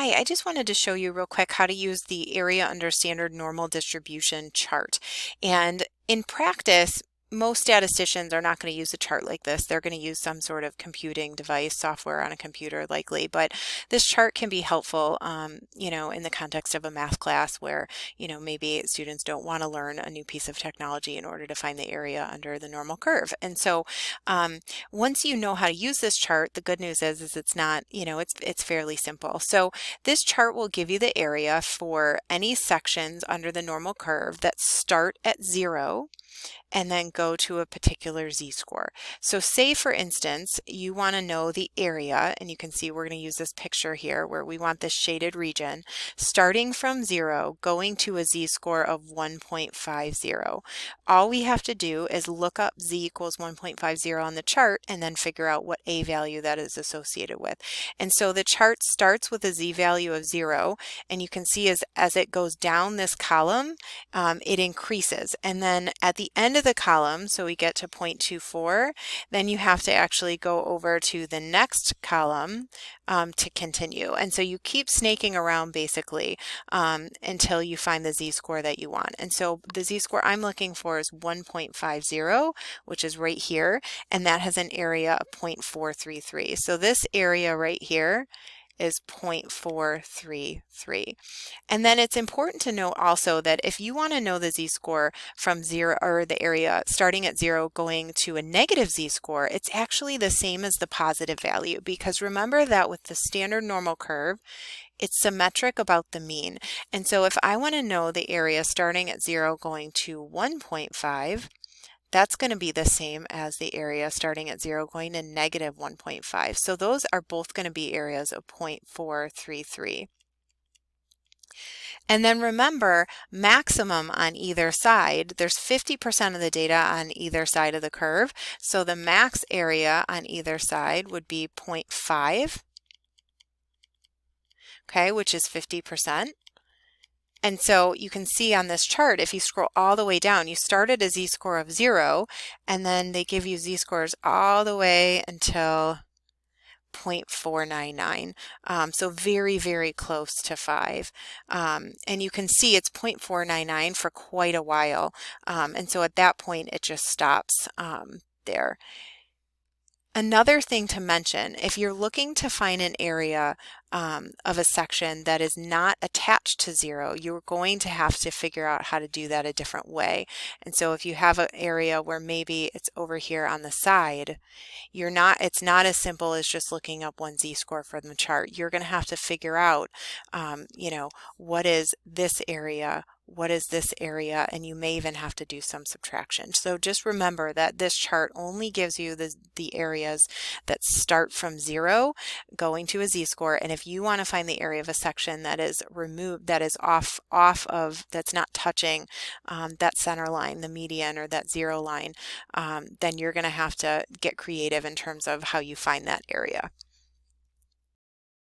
Hi, I just wanted to show you real quick how to use the area under standard normal distribution chart. And in practice, most statisticians are not going to use a chart like this. They're going to use some sort of computing device, software on a computer likely, but this chart can be helpful, in the context of a math class where, maybe students don't want to learn a new piece of technology in order to find the area under the normal curve. And so um, once you know how to use this chart, the good news is it's not, it's fairly simple. So this chart will give you the area for any sections under the normal curve that start at 0 and then go to a particular z-score. So say for instance you want to know the area, and you can see we're going to use this picture here where we want this shaded region starting from 0 going to a z-score of 1.50. All we have to do is look up z equals 1.50 on the chart and then figure out what a value that is associated with. And so the chart starts with a z value of 0, and you can see as it goes down this column it increases, and then at the end of the column, so we get to 0.24, then you have to actually go over to the next column to continue. And so you keep snaking around basically until you find the z-score that you want. And so the z-score I'm looking for is 1.50, which is right here, and that has an area of 0.433. So this area right here is 0.433. And then it's important to note also that if you want to know the z-score from 0, or the area starting at 0 going to a negative z-score, it's actually the same as the positive value, because remember that with the standard normal curve, it's symmetric about the mean. And so if I want to know the area starting at 0 going to 1.5, that's going to be the same as the area starting at 0 going to negative 1.5. So those are both going to be areas of 0.433. And then remember, maximum on either side, there's 50% of the data on either side of the curve. So the max area on either side would be 0.5, okay, which is 50%. And so you can see on this chart, if you scroll all the way down, you start at a z-score of 0, and then they give you z-scores all the way until 0.499. So very, very close to 5. And you can see it's 0.499 for quite a while. And so at that point, it just stops there. Another thing to mention, if you're looking to find an area of a section that is not attached to 0, you're going to have to figure out how to do that a different way. And so if you have an area where maybe it's over here on the side, it's not as simple as just looking up one z-score from the chart. You're going to have to figure out, what is this area? What is this area? And you may even have to do some subtraction. So just remember that this chart only gives you the areas that start from 0 going to a z-score. And if you want to find the area of a section that is removed, that is off of, that's not touching that center line, the median, or that 0 line, then you're going to have to get creative in terms of how you find that area.